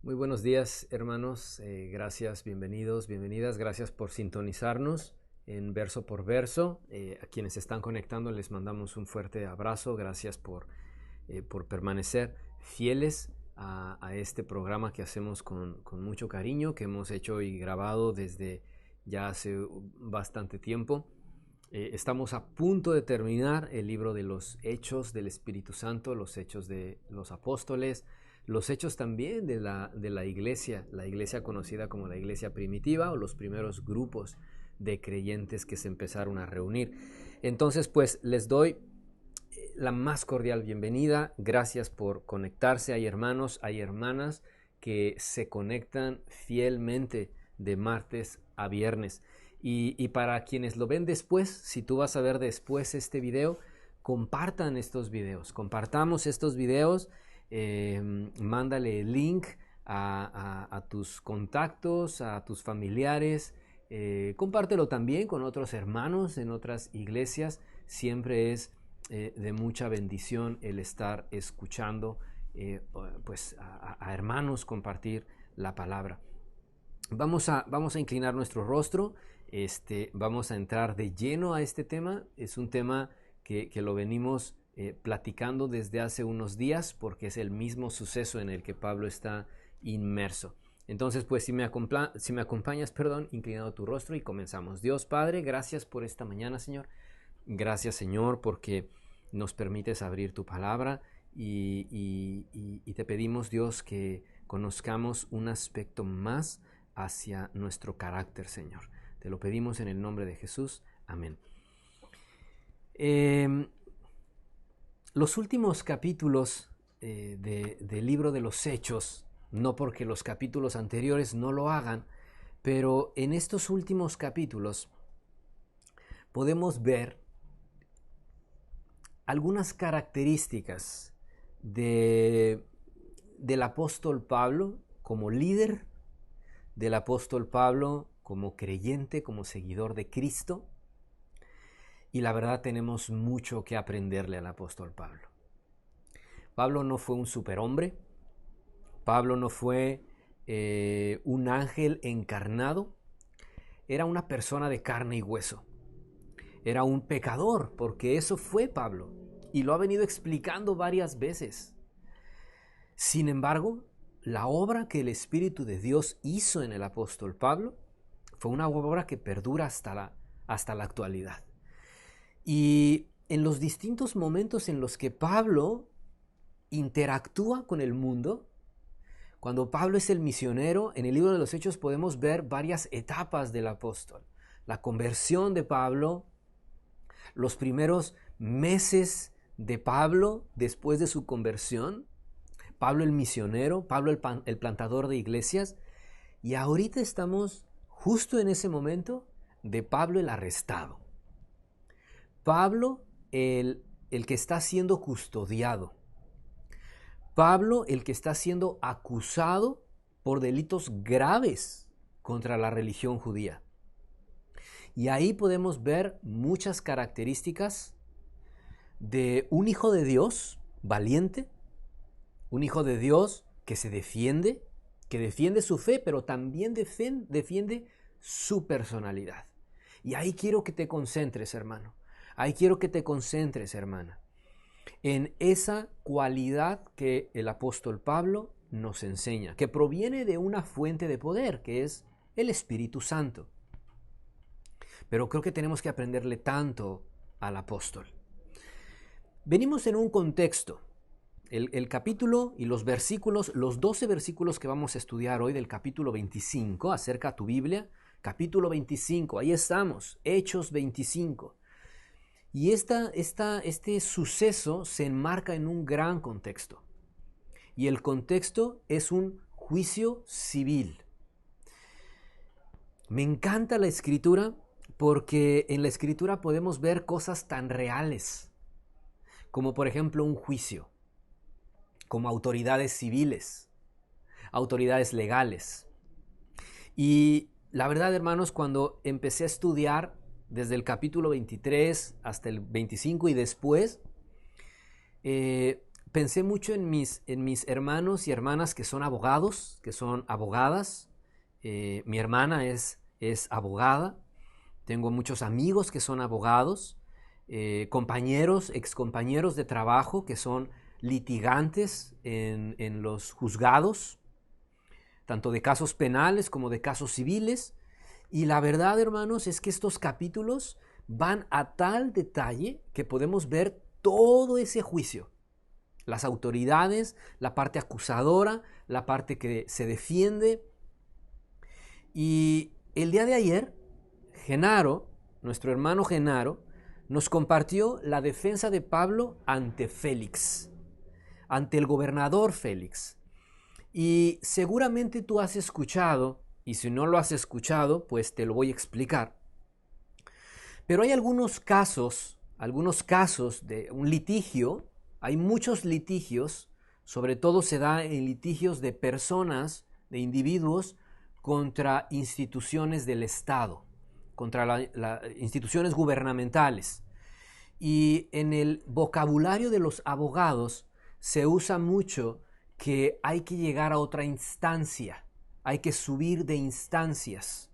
Muy buenos días, hermanos. Gracias, bienvenidos, bienvenidas. Gracias por sintonizarnos en verso por verso. A quienes están conectando les mandamos un fuerte abrazo. Gracias por permanecer fieles a este programa que hacemos con mucho cariño, que hemos hecho y grabado desde ya hace bastante tiempo. Estamos a punto de terminar el libro de los Hechos del Espíritu Santo, los Hechos de los Apóstoles, los hechos también de la iglesia conocida como la iglesia primitiva o los primeros grupos de creyentes que se empezaron a reunir. Entonces, pues les doy la más cordial bienvenida. Gracias por conectarse. Hay hermanos, hay hermanas que se conectan fielmente de martes a viernes. Y para quienes lo ven después, si tú vas a ver después este video, compartan estos videos, compartamos estos videos. Mándale el link a tus contactos, a tus familiares. Compártelo también con otros hermanos en otras iglesias. Siempre es de mucha bendición el estar escuchando pues a hermanos compartir la palabra. Vamos a inclinar nuestro rostro. Vamos a entrar de lleno a este tema. Es un tema que lo venimos platicando desde hace unos días porque es el mismo suceso en el que Pablo está inmerso. Entonces, pues si me acompañas, inclinado tu rostro y comenzamos. Dios Padre, gracias por esta mañana, Señor. Gracias, Señor, porque nos permites abrir tu palabra y te pedimos, Dios, que conozcamos un aspecto más hacia nuestro carácter, Señor. Te lo pedimos en el nombre de Jesús. Amén. Los últimos capítulos del libro de los Hechos, no porque los capítulos anteriores no lo hagan, pero en estos últimos capítulos podemos ver algunas características del apóstol Pablo como líder, del apóstol Pablo como creyente, como seguidor de Cristo. Y la verdad tenemos mucho que aprenderle al apóstol Pablo. Pablo no fue un superhombre. Pablo no fue un ángel encarnado. Era una persona de carne y hueso. Era un pecador, porque eso fue Pablo. Y lo ha venido explicando varias veces. Sin embargo, la obra que el Espíritu de Dios hizo en el apóstol Pablo fue una obra que perdura hasta la actualidad. Y en los distintos momentos en los que Pablo interactúa con el mundo, cuando Pablo es el misionero, en el libro de los Hechos podemos ver varias etapas del apóstol. La conversión de Pablo, los primeros meses de Pablo después de su conversión, Pablo el misionero, Pablo el plantador de iglesias, y ahorita estamos justo en ese momento de Pablo el arrestado. Pablo el que está siendo custodiado. Pablo el que está siendo acusado por delitos graves contra la religión judía. Y ahí podemos ver muchas características de un hijo de Dios valiente, un hijo de Dios que se defiende, que defiende su fe, pero también defiende su personalidad. Y ahí quiero que te concentres, hermano. Ahí quiero que te concentres, hermana, en esa cualidad que el apóstol Pablo nos enseña, que proviene de una fuente de poder, que es el Espíritu Santo. Pero creo que tenemos que aprenderle tanto al apóstol. Venimos en un contexto. El capítulo y los versículos, los 12 versículos que vamos a estudiar hoy del capítulo 25, acerca a tu Biblia, capítulo 25, ahí estamos, Hechos 25. Y este suceso se enmarca en un gran contexto. Y el contexto es un juicio civil. Me encanta la escritura porque en la escritura podemos ver cosas tan reales, como por ejemplo un juicio, como autoridades civiles, autoridades legales. Y la verdad, hermanos, cuando empecé a estudiar desde el capítulo 23 hasta el 25 y después, pensé mucho en mis hermanos y hermanas que son abogados, que son abogadas. Mi hermana es abogada. Tengo muchos amigos que son abogados, compañeros, excompañeros de trabajo que son litigantes en los juzgados, tanto de casos penales como de casos civiles. Y la verdad, hermanos, es que estos capítulos van a tal detalle que podemos ver todo ese juicio. Las autoridades, la parte acusadora, la parte que se defiende. Y el día de ayer, Genaro, nuestro hermano Genaro, nos compartió la defensa de Pablo ante Félix, ante el gobernador Félix. Y seguramente tú has escuchado, y si no lo has escuchado, pues te lo voy a explicar. Pero hay algunos casos de un litigio, hay muchos litigios, sobre todo se da en litigios de personas, de individuos, contra instituciones del Estado, contra las instituciones gubernamentales. Y en el vocabulario de los abogados se usa mucho que hay que llegar a otra instancia, hay que subir de instancias.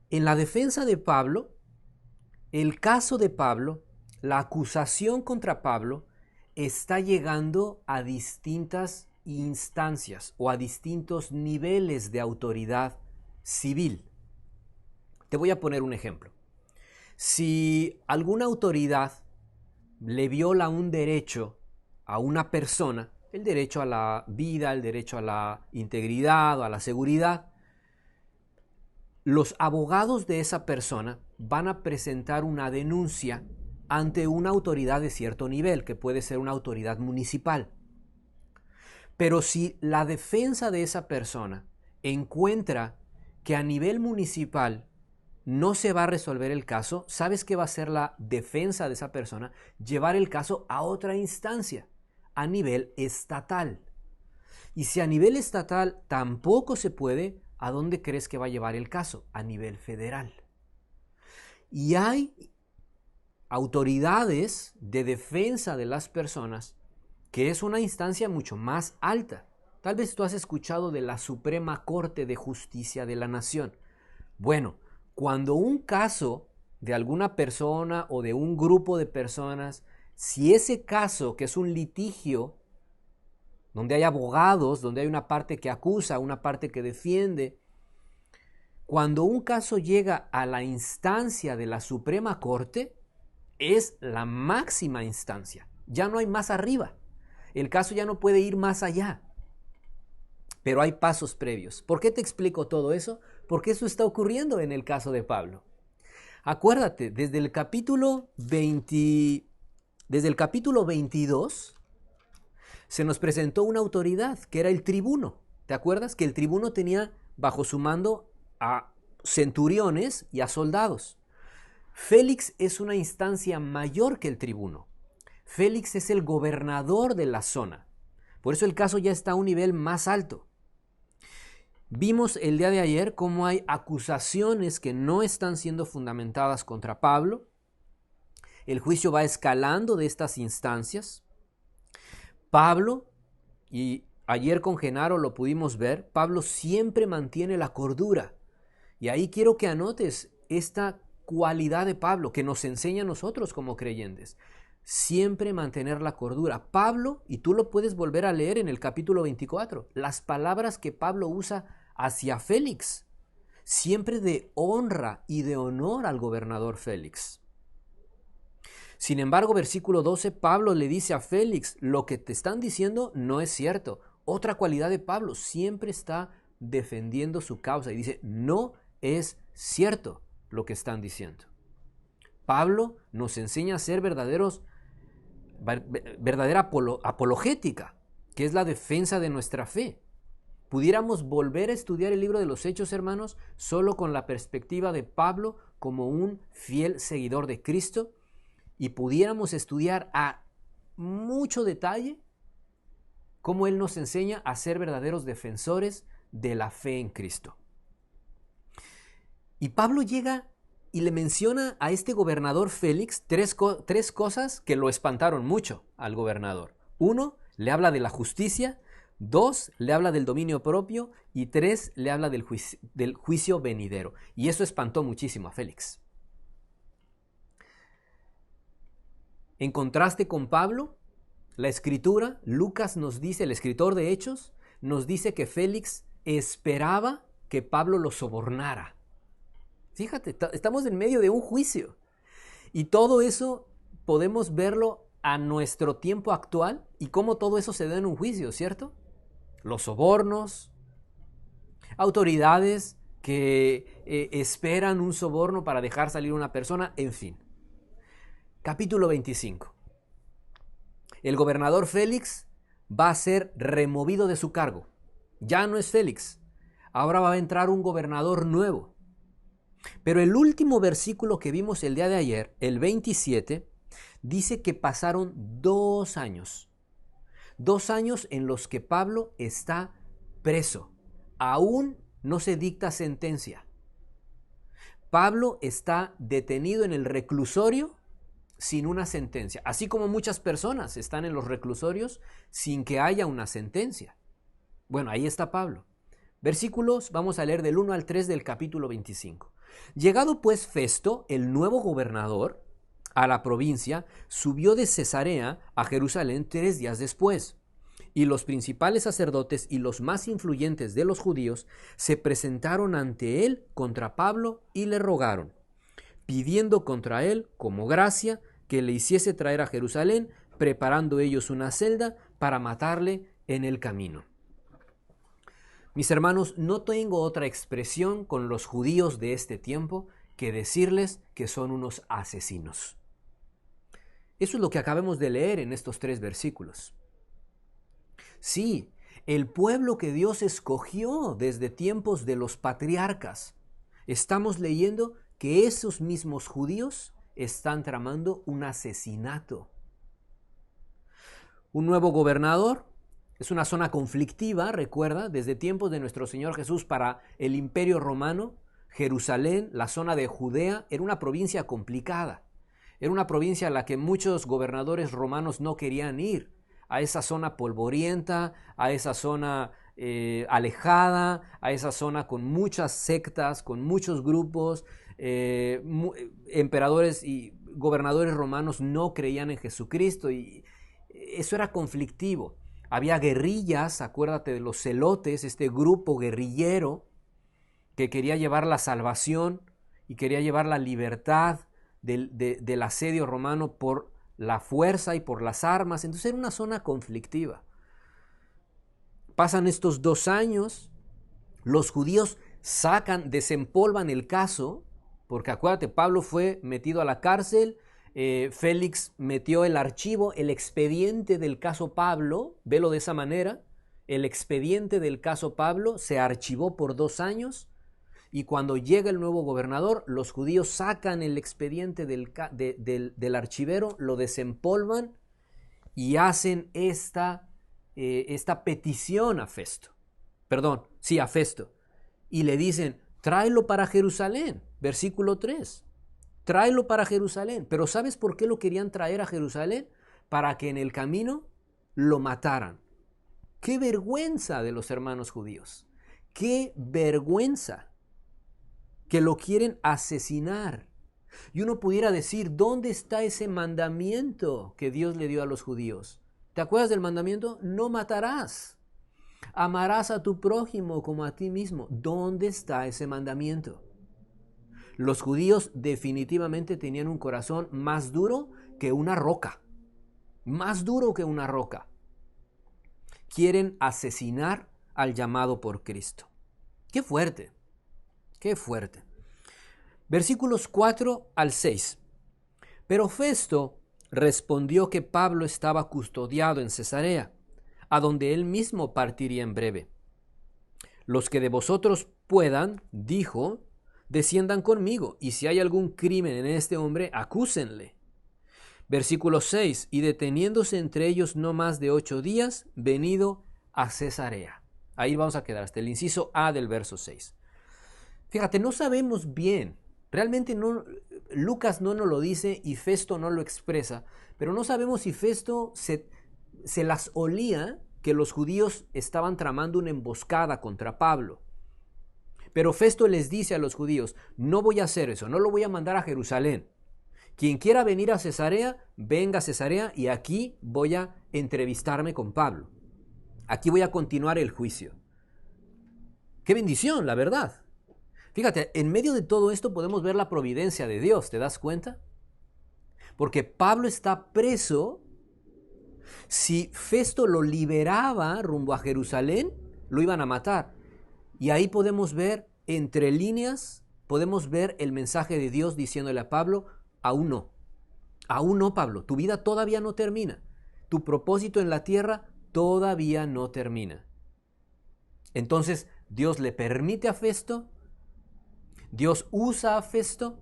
En la defensa de Pablo, el caso de Pablo, la acusación contra Pablo está llegando a distintas instancias o a distintos niveles de autoridad civil. Te voy a poner un ejemplo. Si alguna autoridad le viola un derecho a una persona, el derecho a la vida, el derecho a la integridad o a la seguridad, los abogados de esa persona van a presentar una denuncia ante una autoridad de cierto nivel, que puede ser una autoridad municipal. Pero si la defensa de esa persona encuentra que a nivel municipal no se va a resolver el caso, ¿sabes qué va a ser la defensa de esa persona? Llevar el caso a otra instancia, a nivel estatal. Y si a nivel estatal tampoco se puede, ¿a dónde crees que va a llevar el caso? A nivel federal. Y hay autoridades de defensa de las personas que es una instancia mucho más alta. Tal vez tú has escuchado de la Suprema Corte de Justicia de la Nación. Bueno, cuando un caso de alguna persona o de un grupo de personas, si ese caso, que es un litigio, donde hay abogados, donde hay una parte que acusa, una parte que defiende, cuando un caso llega a la instancia de la Suprema Corte, es la máxima instancia. Ya no hay más arriba. El caso ya no puede ir más allá. Pero hay pasos previos. ¿Por qué te explico todo eso? Porque eso está ocurriendo en el caso de Pablo. Acuérdate, desde el capítulo 22 se nos presentó una autoridad que era el tribuno. ¿Te acuerdas? Que el tribuno tenía bajo su mando a centuriones y a soldados. Félix es una instancia mayor que el tribuno. Félix es el gobernador de la zona. Por eso el caso ya está a un nivel más alto. Vimos el día de ayer cómo hay acusaciones que no están siendo fundamentadas contra Pablo. El juicio va escalando de estas instancias. Pablo, y ayer con Genaro lo pudimos ver, Pablo siempre mantiene la cordura. Y ahí quiero que anotes esta cualidad de Pablo que nos enseña a nosotros como creyentes. Siempre mantener la cordura. Pablo, y tú lo puedes volver a leer en el capítulo 24, las palabras que Pablo usa hacia Félix, siempre de honra y de honor al gobernador Félix. Sin embargo, versículo 12, Pablo le dice a Félix, lo que te están diciendo no es cierto. Otra cualidad de Pablo, siempre está defendiendo su causa y dice, no es cierto lo que están diciendo. Pablo nos enseña a ser verdadera apologética, que es la defensa de nuestra fe. Pudiéramos volver a estudiar el libro de los Hechos, hermanos, solo con la perspectiva de Pablo como un fiel seguidor de Cristo, y pudiéramos estudiar a mucho detalle cómo él nos enseña a ser verdaderos defensores de la fe en Cristo. Y Pablo llega y le menciona a este gobernador Félix tres cosas que lo espantaron mucho al gobernador. 1, le habla de la justicia. 2, le habla del dominio propio. Y 3, le habla del juicio venidero. Y eso espantó muchísimo a Félix. En contraste con Pablo, la escritura, Lucas nos dice, el escritor de Hechos, nos dice que Félix esperaba que Pablo lo sobornara. Fíjate, estamos en medio de un juicio. Y todo eso podemos verlo a nuestro tiempo actual y cómo todo eso se da en un juicio, ¿cierto? Los sobornos, autoridades que esperan un soborno para dejar salir a una persona, en fin. Capítulo 25. El gobernador Félix va a ser removido de su cargo. Ya no es Félix. Ahora va a entrar un gobernador nuevo. Pero el último versículo que vimos el día de ayer, el 27, dice que pasaron 2 años. 2 años en los que Pablo está preso. Aún no se dicta sentencia. Pablo está detenido en el reclusorio sin una sentencia, así como muchas personas están en los reclusorios sin que haya una sentencia. Bueno, ahí está Pablo. Versículos, vamos a leer del 1 al 3 del capítulo 25. Llegado pues Festo, el nuevo gobernador, a la provincia, subió de Cesarea a Jerusalén 3 días después. Y los principales sacerdotes y los más influyentes de los judíos se presentaron ante él contra Pablo y le rogaron, pidiendo contra él como gracia que le hiciese traer a Jerusalén, preparando ellos una celda para matarle en el camino. Mis hermanos, no tengo otra expresión con los judíos de este tiempo que decirles que son unos asesinos. Eso es lo que acabamos de leer en estos 3 versículos. Sí, el pueblo que Dios escogió desde tiempos de los patriarcas. Estamos leyendo que esos mismos judíos están tramando un asesinato. Un nuevo gobernador. Es una zona conflictiva, recuerda, desde tiempos de nuestro Señor Jesús para el Imperio Romano. Jerusalén, la zona de Judea, era una provincia complicada. Era una provincia a la que muchos gobernadores romanos no querían ir. A esa zona polvorienta, a esa zona alejada, a esa zona con muchas sectas, con muchos grupos. Emperadores y gobernadores romanos no creían en Jesucristo y eso era conflictivo. Había guerrillas, acuérdate de los celotes, este grupo guerrillero que quería llevar la salvación y quería llevar la libertad del asedio romano por la fuerza y por las armas. Entonces era una zona conflictiva. Pasan estos 2 años, los judíos desempolvan el caso, porque acuérdate, Pablo fue metido a la cárcel, Félix metió el archivo, el expediente del caso Pablo, velo de esa manera, el expediente del caso Pablo se archivó por 2 años y cuando llega el nuevo gobernador, los judíos sacan el expediente del archivero, lo desempolvan y hacen esta petición a Festo. A Festo. Y le dicen, tráelo para Jerusalén, versículo 3. Tráelo para Jerusalén. Pero ¿sabes por qué lo querían traer a Jerusalén? Para que en el camino lo mataran. ¡Qué vergüenza de los hermanos judíos! ¡Qué vergüenza! Que lo quieren asesinar. Y uno pudiera decir, ¿dónde está ese mandamiento que Dios le dio a los judíos? ¿Te acuerdas del mandamiento? No matarás. Amarás a tu prójimo como a ti mismo. ¿Dónde está ese mandamiento? Los judíos definitivamente tenían un corazón más duro que una roca. Más duro que una roca. Quieren asesinar al llamado por Cristo. ¡Qué fuerte! ¡Qué fuerte! Versículos 4 al 6. Pero Festo respondió que Pablo estaba custodiado en Cesarea, a donde él mismo partiría en breve. Los que de vosotros puedan, dijo, desciendan conmigo, y si hay algún crimen en este hombre, acúsenle. Versículo 6, y deteniéndose entre ellos no más de 8 días, venido a Cesarea. Ahí vamos a quedar hasta el inciso A del verso 6. Fíjate, no sabemos bien, realmente no, Lucas no nos lo dice y Festo no lo expresa, pero no sabemos si Festo se las olía que los judíos estaban tramando una emboscada contra Pablo. Pero Festo les dice a los judíos, no voy a hacer eso, no lo voy a mandar a Jerusalén. Quien quiera venir a Cesarea, venga a Cesarea y aquí voy a entrevistarme con Pablo. Aquí voy a continuar el juicio. ¡Qué bendición, la verdad! Fíjate, en medio de todo esto podemos ver la providencia de Dios, ¿te das cuenta? Porque Pablo está preso. Si Festo lo liberaba rumbo a Jerusalén, lo iban a matar. Y ahí podemos ver, entre líneas, podemos ver el mensaje de Dios diciéndole a Pablo, aún no, Pablo, tu vida todavía no termina. Tu propósito en la tierra todavía no termina. Entonces, Dios le permite a Festo, Dios usa a Festo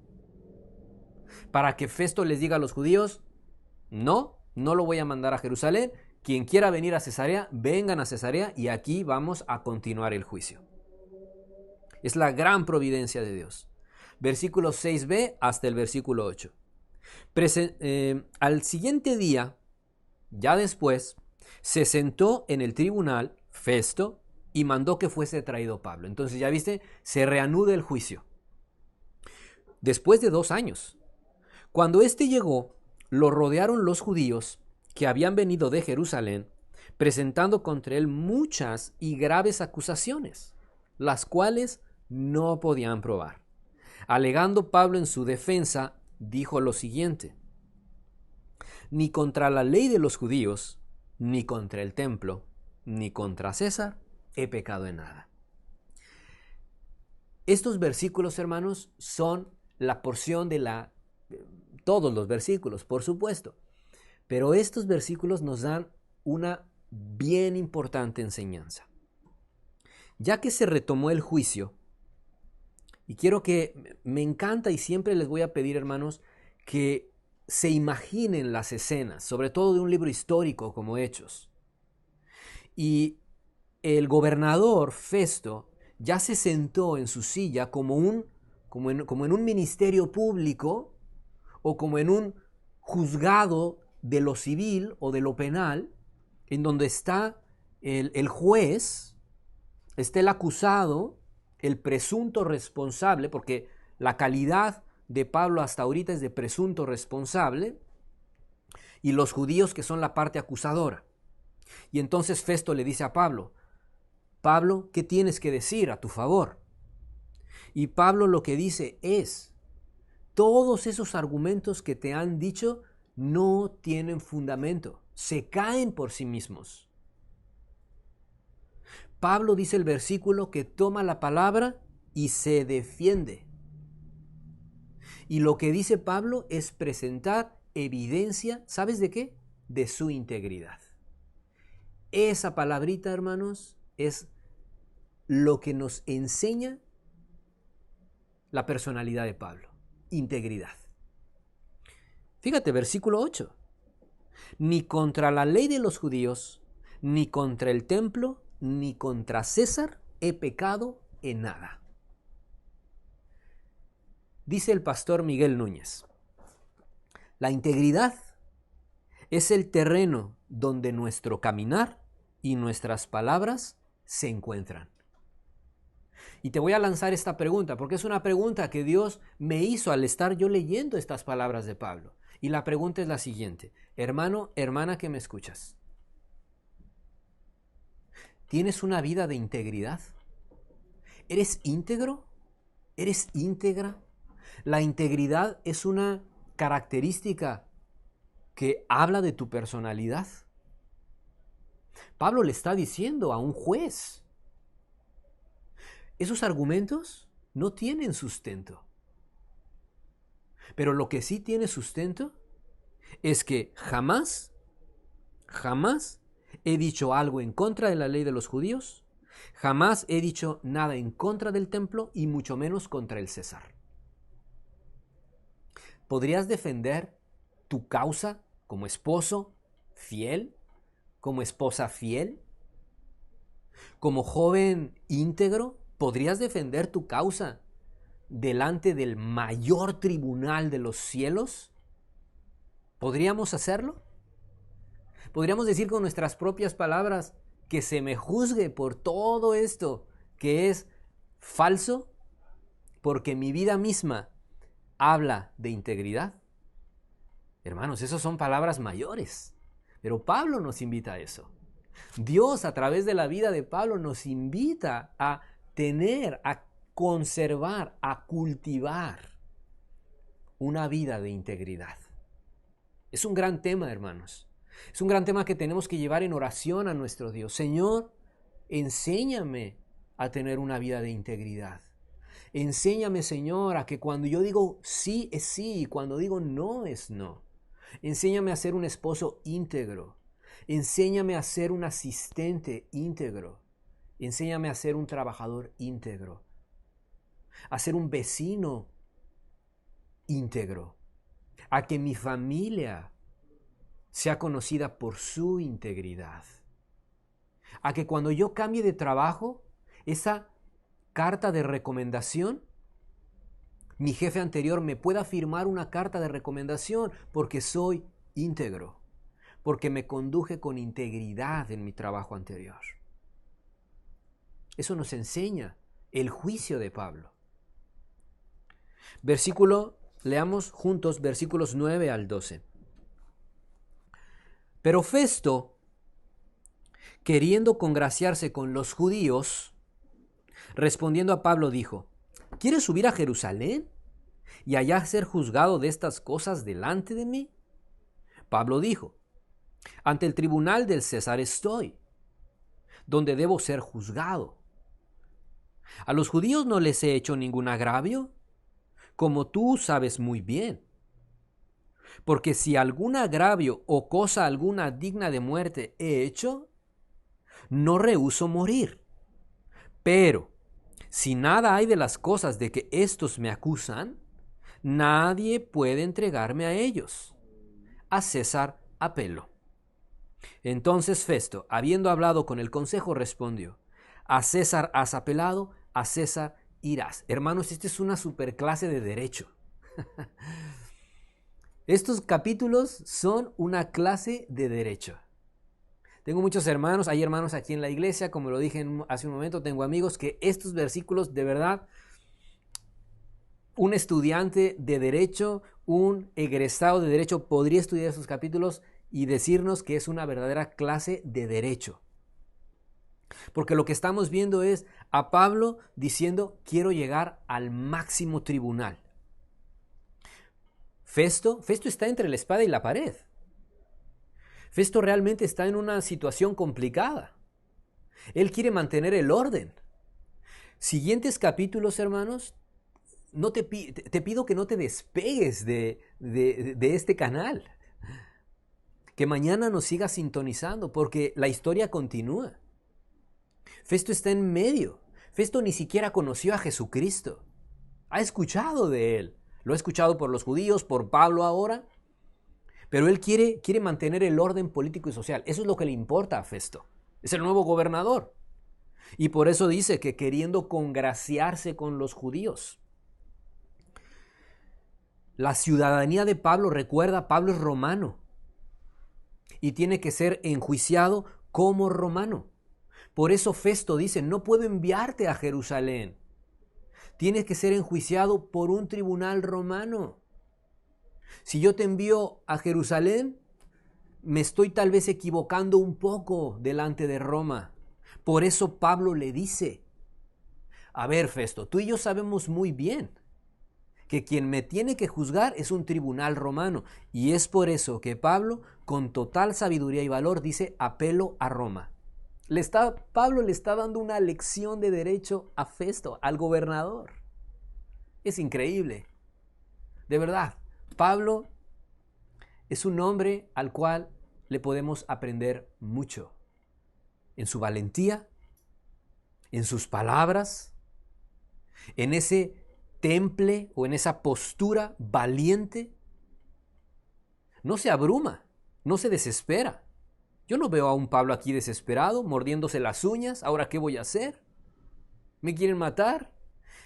para que Festo les diga a los judíos, no lo voy a mandar a Jerusalén, quien quiera venir a Cesarea, vengan a Cesarea y aquí vamos a continuar el juicio. Es la gran providencia de Dios. Versículo 6b hasta el versículo 8. Al siguiente día, ya después, se sentó en el tribunal Festo y mandó que fuese traído Pablo. Entonces, ya viste, se reanuda el juicio. Después de 2 años. Cuando éste llegó, lo rodearon los judíos que habían venido de Jerusalén, presentando contra él muchas y graves acusaciones, las cuales no podían probar. Alegando Pablo en su defensa, dijo lo siguiente: ni contra la ley de los judíos, ni contra el templo, ni contra César he pecado en nada. Estos versículos, hermanos, son la porción de todos los versículos, por supuesto, pero estos versículos nos dan una bien importante enseñanza. Ya que se retomó el juicio, y quiero que, me encanta y siempre les voy a pedir, hermanos, que se imaginen las escenas, sobre todo de un libro histórico como Hechos. Y el gobernador Festo ya se sentó en su silla como en un ministerio público o como en un juzgado de lo civil o de lo penal, en donde está el juez, está el acusado, el presunto responsable, porque la calidad de Pablo hasta ahorita es de presunto responsable, y los judíos que son la parte acusadora. Y entonces Festo le dice a Pablo, Pablo, ¿qué tienes que decir a tu favor? Y Pablo lo que dice es, todos esos argumentos que te han dicho no tienen fundamento, se caen por sí mismos. Pablo dice el versículo que toma la palabra y se defiende. Y lo que dice Pablo es presentar evidencia, ¿sabes de qué? De su integridad. Esa palabrita, hermanos, es lo que nos enseña la personalidad de Pablo. Integridad. Fíjate, versículo 8. Ni contra la ley de los judíos, ni contra el templo, ni contra César he pecado en nada. Dice el pastor Miguel Núñez, la integridad es el terreno donde nuestro caminar y nuestras palabras se encuentran. Y te voy a lanzar esta pregunta, porque es una pregunta que Dios me hizo al estar yo leyendo estas palabras de Pablo. Y la pregunta es la siguiente: hermano, hermana que me escuchas, ¿tienes una vida de integridad? ¿Eres íntegro? ¿Eres íntegra? La integridad es una característica que habla de tu personalidad. Pablo le está diciendo a un juez, esos argumentos no tienen sustento. Pero lo que sí tiene sustento es que jamás he dicho algo en contra de la ley de los judíos, jamás he dicho nada en contra del templo y mucho menos contra el César. ¿Podrías defender tu causa como esposo fiel, como esposa fiel, como joven íntegro? ¿Podrías defender tu causa delante del mayor tribunal de los cielos? ¿Podríamos hacerlo? Podríamos decir con nuestras propias palabras que se me juzgue por todo esto que es falso, porque mi vida misma habla de integridad. Hermanos, esas son palabras mayores, pero Pablo nos invita a eso. Dios, a través de la vida de Pablo, nos invita a tener, a conservar, a cultivar una vida de integridad. Es un gran tema, hermanos. Es un gran tema que tenemos que llevar en oración a nuestro Dios. Señor, enséñame a tener una vida de integridad. Enséñame, Señor, a que cuando yo digo sí es sí y cuando digo no es no. Enséñame a ser un esposo íntegro. Enséñame a ser un asistente íntegro. Enséñame a ser un trabajador íntegro. A ser un vecino íntegro. A que mi familia sea conocida por su integridad. A que cuando yo cambie de trabajo, esa carta de recomendación, mi jefe anterior me pueda firmar una carta de recomendación porque soy íntegro, porque me conduje con integridad en mi trabajo anterior. Eso nos enseña el juicio de Pablo. Leamos juntos versículos 9 al 12. Pero Festo, queriendo congraciarse con los judíos, respondiendo a Pablo dijo: ¿Quieres subir a Jerusalén y allá ser juzgado de estas cosas delante de mí? Pablo dijo: Ante el tribunal del César estoy, donde debo ser juzgado. A los judíos no les he hecho ningún agravio, como tú sabes muy bien. Porque si algún agravio o cosa alguna digna de muerte he hecho, no rehúso morir. Pero si nada hay de las cosas de que éstos me acusan, nadie puede entregarme a ellos. A César apelo. Entonces Festo, habiendo hablado con el consejo, respondió: A César has apelado, a César irás. Hermanos, esta es una superclase de derecho. Estos capítulos son una clase de derecho. Tengo muchos hermanos, hay hermanos aquí en la iglesia, como lo dije hace un momento, tengo amigos que estos versículos, de verdad, un estudiante de derecho, un egresado de derecho podría estudiar estos capítulos y decirnos que es una verdadera clase de derecho. Porque lo que estamos viendo es a Pablo diciendo: quiero llegar al máximo tribunal. Festo está entre la espada y la pared. Festo realmente está en una situación complicada. Él quiere mantener el orden. Siguientes capítulos, hermanos, te pido que no te despegues de este canal. Que mañana nos sigas sintonizando porque la historia continúa. Festo está en medio. Festo ni siquiera conoció a Jesucristo. Ha escuchado de él. Lo ha escuchado por los judíos, por Pablo ahora. Pero él quiere mantener el orden político y social. Eso es lo que le importa a Festo. Es el nuevo gobernador. Y por eso dice que queriendo congraciarse con los judíos. La ciudadanía de Pablo, recuerda, Pablo es romano. Y tiene que ser enjuiciado como romano. Por eso Festo dice: no puedo enviarte a Jerusalén. Tienes que ser enjuiciado por un tribunal romano. Si yo te envío a Jerusalén, me estoy tal vez equivocando un poco delante de Roma. Por eso Pablo le dice: a ver, Festo, tú y yo sabemos muy bien que quien me tiene que juzgar es un tribunal romano. Y es por eso que Pablo, con total sabiduría y valor, dice: apelo a Roma. Pablo le está dando una lección de derecho a Festo, al gobernador. Es increíble. De verdad, Pablo es un hombre al cual le podemos aprender mucho. En su valentía, en sus palabras, en ese temple o en esa postura valiente. No se abruma, no se desespera. Yo no veo a un Pablo aquí desesperado, mordiéndose las uñas. ¿Ahora qué voy a hacer? ¿Me quieren matar?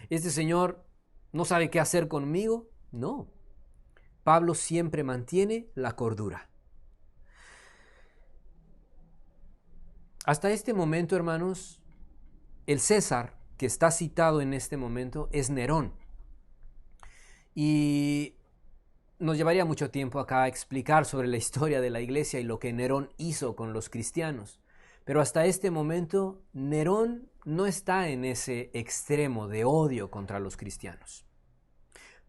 ¿Este señor no sabe qué hacer conmigo? No. Pablo siempre mantiene la cordura. Hasta este momento, hermanos, el César que está citado en este momento es Nerón. Y nos llevaría mucho tiempo acá a explicar sobre la historia de la iglesia y lo que Nerón hizo con los cristianos. Pero hasta este momento, Nerón no está en ese extremo de odio contra los cristianos.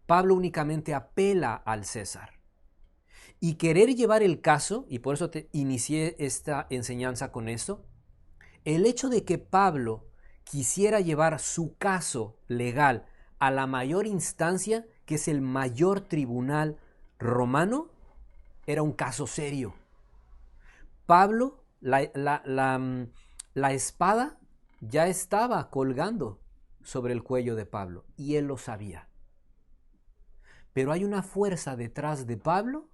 Pablo únicamente apela al César. Y querer llevar el caso, y por eso inicié esta enseñanza con esto, el hecho de que Pablo quisiera llevar su caso legal a la mayor instancia, que es el mayor tribunal romano, era un caso serio. Pablo, la espada ya estaba colgando sobre el cuello de Pablo y él lo sabía. Pero hay una fuerza detrás de Pablo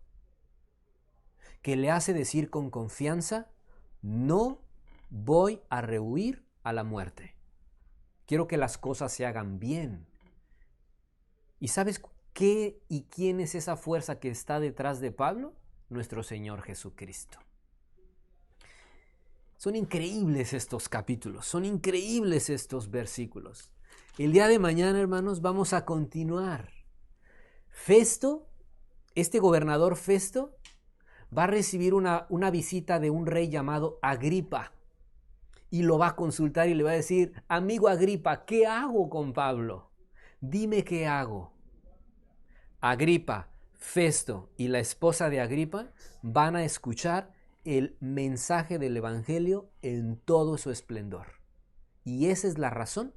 que le hace decir con confianza: no voy a rehuir a la muerte. Quiero que las cosas se hagan bien. ¿Y sabes qué y quién es esa fuerza que está detrás de Pablo? Nuestro Señor Jesucristo. Son increíbles estos capítulos, son increíbles estos versículos. El día de mañana, hermanos, vamos a continuar. Festo, este gobernador Festo, va a recibir una visita de un rey llamado Agripa y lo va a consultar y le va a decir: amigo Agripa, ¿qué hago con Pablo? Dime qué hago. Agripa, Festo y la esposa de Agripa van a escuchar el mensaje del Evangelio en todo su esplendor. Y esa es la razón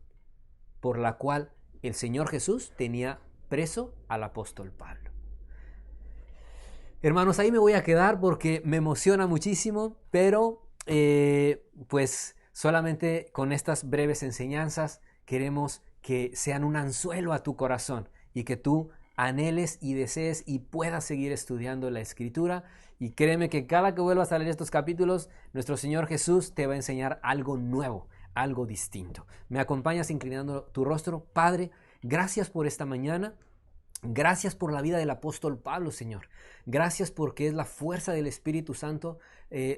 por la cual el Señor Jesús tenía preso al apóstol Pablo. Hermanos, ahí me voy a quedar porque me emociona muchísimo, pero pues solamente con estas breves enseñanzas queremos que sean un anzuelo a tu corazón y que tú anheles y desees y puedas seguir estudiando la Escritura. Y créeme que cada que vuelvas a leer estos capítulos, nuestro Señor Jesús te va a enseñar algo nuevo, algo distinto. ¿Me acompañas inclinando tu rostro? Padre, gracias por esta mañana. Gracias por la vida del apóstol Pablo, Señor. Gracias porque es la fuerza del Espíritu Santo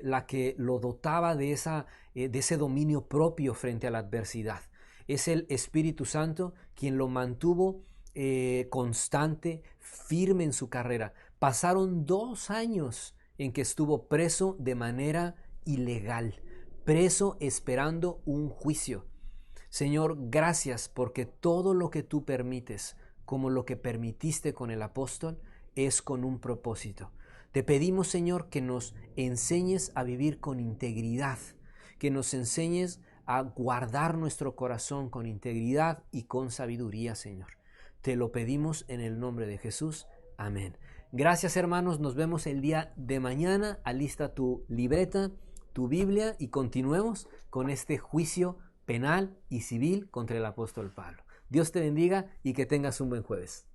la que lo dotaba de ese dominio propio frente a la adversidad. Es el Espíritu Santo quien lo mantuvo constante, firme en su carrera. Pasaron 2 años en que estuvo preso de manera ilegal, preso esperando un juicio. Señor, gracias porque todo lo que tú permites, como lo que permitiste con el apóstol, es con un propósito. Te pedimos, Señor, que nos enseñes a vivir con integridad, que nos enseñes a guardar nuestro corazón con integridad y con sabiduría, Señor. Te lo pedimos en el nombre de Jesús. Amén. Gracias, hermanos. Nos vemos el día de mañana. Alista tu libreta, tu Biblia y continuemos con este juicio penal y civil contra el apóstol Pablo. Dios te bendiga y que tengas un buen jueves.